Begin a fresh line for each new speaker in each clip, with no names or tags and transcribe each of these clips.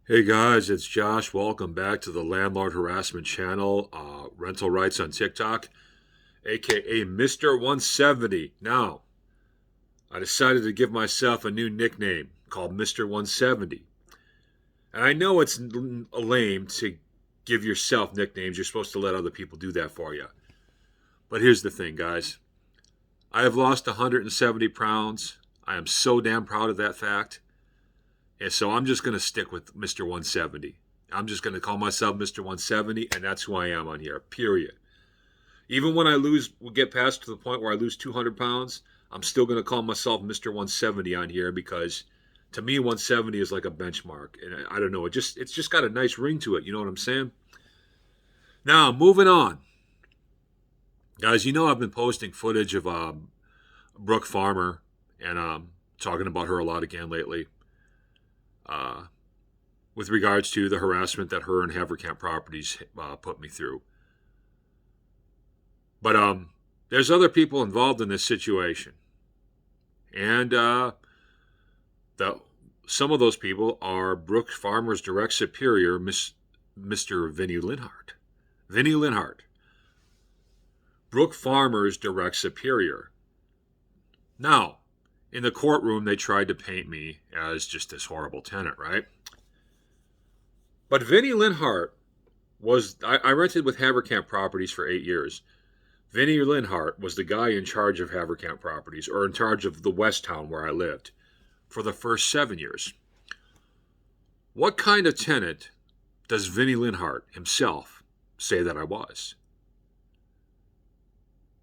Hey guys, it's Josh. Welcome back to the Landlord Harassment channel, Rental Rights on TikTok, aka Mr. 170. Now, I decided to give myself a new nickname called Mr. 170. And I know it's lame to give yourself nicknames. You're supposed to let other people do that for you. But here's the thing, guys. I have lost 170 pounds. I am so damn proud of that fact. And so I'm just going to stick with Mr. 170. I'm just going to call myself Mr. 170, and that's who I am on here, period. Even when I get past to the point where I lose 200 pounds, I'm still going to call myself Mr. 170 on here because to me, 170 is like a benchmark. And I don't know, it's just got a nice ring to it. You know what I'm saying? Now, moving on. Guys, you know I've been posting footage of Brooke Farmer and talking about her a lot again lately. Uh, with regards to the harassment that her and Haverkamp Properties put me through. But there's other people involved in this situation, and some of those people are Brooke Farmer's direct superior, Mr. Vinnie Linhart. Vinnie Linhart, Brooke Farmer's direct superior. Now, in the courtroom, they tried to paint me as just this horrible tenant, right? But Vinnie Linhart I rented with Haverkamp Properties for 8 years. Vinnie Linhart was the guy in charge of Haverkamp Properties, or in charge of the West Town where I lived, for the first 7 years. What kind of tenant does Vinnie Linhart himself say that I was?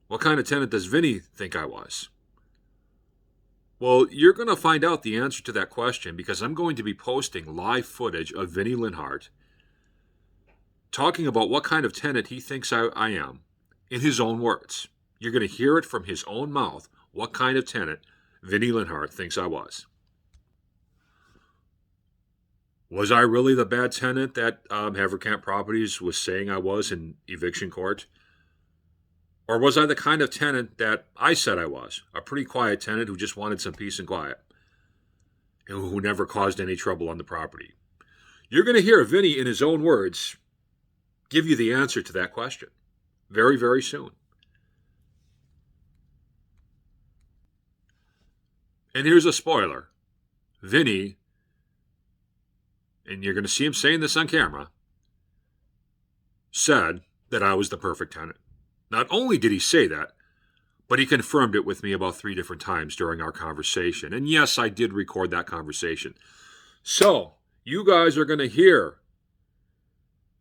What kind of tenant does Vinnie think I was? Well, you're going to find out the answer to that question because I'm going to be posting live footage of Vinnie Linhart talking about what kind of tenant he thinks I am in his own words. You're going to hear it from his own mouth what kind of tenant Vinnie Linhart thinks I was. Was I really the bad tenant that Haverkamp Properties was saying I was in eviction court? Or was I the kind of tenant that I said I was? A pretty quiet tenant who just wanted some peace and quiet, and who never caused any trouble on the property? You're going to hear Vinnie, in his own words, give you the answer to that question very, very soon. And here's a spoiler. Vinnie, and you're going to see him saying this on camera, said that I was the perfect tenant. Not only did he say that, but he confirmed it with me about 3 different times during our conversation. And yes, I did record that conversation. So, you guys are going to hear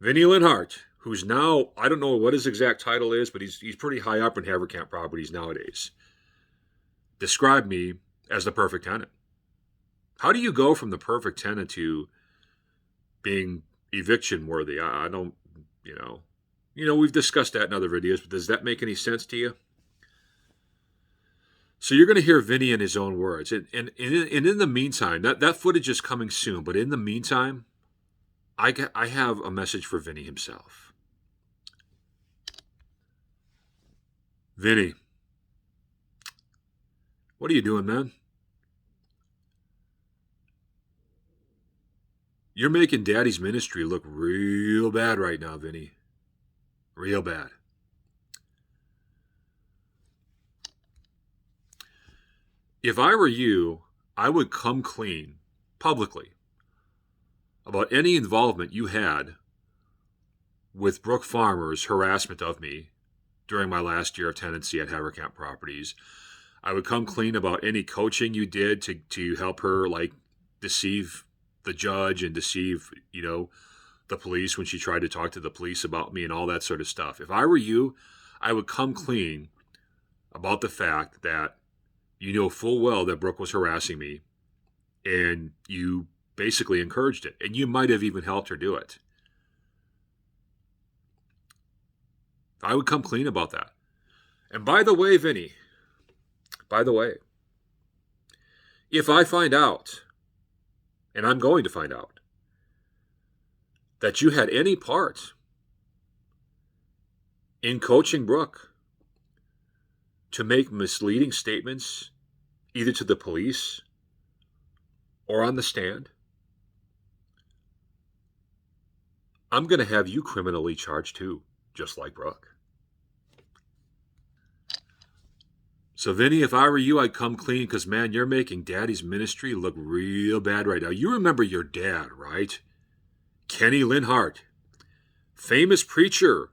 Vinnie Linhart, who's now, I don't know what his exact title is, but he's pretty high up in Haverkamp Properties nowadays, describe me as the perfect tenant. How do you go from the perfect tenant to being eviction worthy? I don't, we've discussed that in other videos, but does that make any sense to you? So you're going to hear Vinnie in his own words. And in the meantime, that footage is coming soon, but in the meantime, I have a message for Vinnie himself. Vinnie, what are you doing, man? You're making Daddy's ministry look real bad right now, Vinnie. Real bad. If I were you, I would come clean, publicly, about any involvement you had with Brooke Farmer's harassment of me during my last year of tenancy at Haverkamp Properties. I would come clean about any coaching you did to help her, like, deceive the judge and deceive, the police when she tried to talk to the police about me and all that sort of stuff. If I were you, I would come clean about the fact that you know full well that Brooke was harassing me and you basically encouraged it. And you might have even helped her do it. I would come clean about that. And by the way, Vinnie, if I find out, and I'm going to find out, that you had any part in coaching Brooke to make misleading statements either to the police or on the stand, I'm going to have you criminally charged too, just like Brooke. So, Vinny, if I were you, I'd come clean because, man, you're making Daddy's ministry look real bad right now. You remember your dad, right? Vinnie Linhart, famous preacher,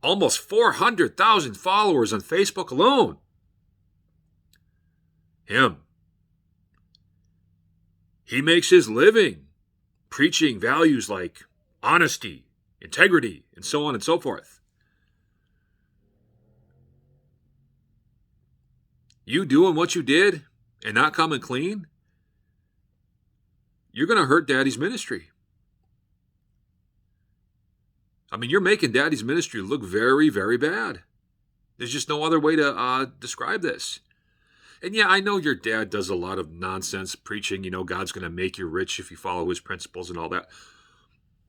almost 400,000 followers on Facebook alone. Him. He makes his living preaching values like honesty, integrity, and so on and so forth. You doing what you did and not coming clean, you're going to hurt Daddy's ministry. I mean, you're making Daddy's ministry look very, very bad. There's just no other way to describe this. And yeah, I know your dad does a lot of nonsense preaching. You know, God's going to make you rich if you follow his principles and all that.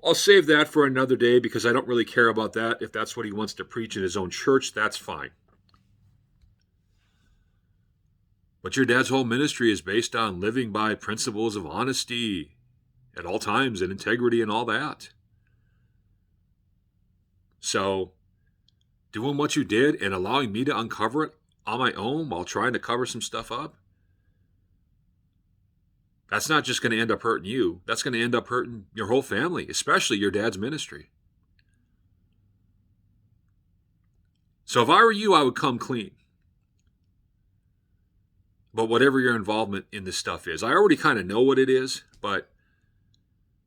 I'll save that for another day because I don't really care about that. If that's what he wants to preach in his own church, that's fine. But your dad's whole ministry is based on living by principles of honesty at all times and integrity and all that. So, doing what you did and allowing me to uncover it on my own while trying to cover some stuff up, that's not just going to end up hurting you. That's going to end up hurting your whole family, especially your dad's ministry. So if I were you, I would come clean. But whatever your involvement in this stuff is, I already kind of know what it is, but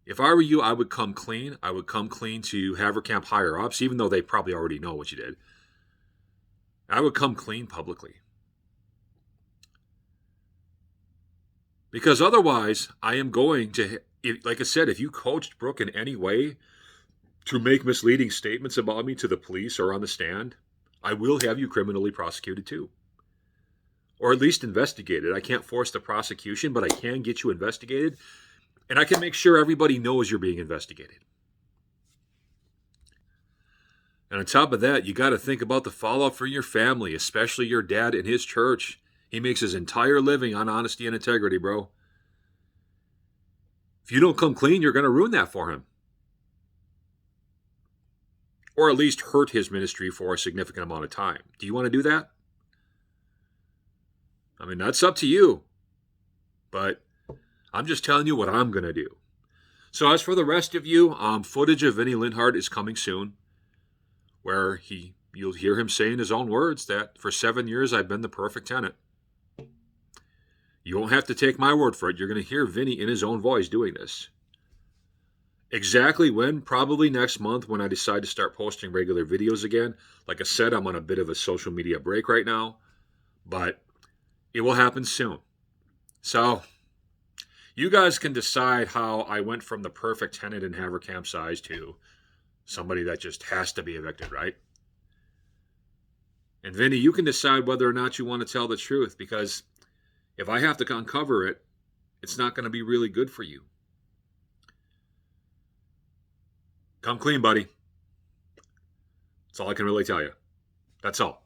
if I were you, I would come clean. I would come clean to Haverkamp higher ups, even though they probably already know what you did. I would come clean publicly. Because otherwise, I am going to, like I said, if you coached Brooke in any way to make misleading statements about me to the police or on the stand, I will have you criminally prosecuted too. Or at least investigated. I can't force the prosecution, but I can get you investigated. And I can make sure everybody knows you're being investigated. And on top of that, you got to think about the fallout for your family, especially your dad and his church. He makes his entire living on honesty and integrity, bro. If you don't come clean, you're going to ruin that for him. Or at least hurt his ministry for a significant amount of time. Do you want to do that? I mean, that's up to you. But I'm just telling you what I'm going to do. So as for the rest of you, footage of Vinnie Linhart is coming soon, where you'll hear him say in his own words that for 7 years I've been the perfect tenant. You won't have to take my word for it. You're going to hear Vinnie in his own voice doing this. Exactly when? Probably next month when I decide to start posting regular videos again. Like I said, I'm on a bit of a social media break right now, but it will happen soon. So you guys can decide how I went from the perfect tenant in Haverkamp size to somebody that just has to be evicted, right? And Vinnie, you can decide whether or not you want to tell the truth, because if I have to uncover it, it's not going to be really good for you. Come clean, buddy. That's all I can really tell you. That's all.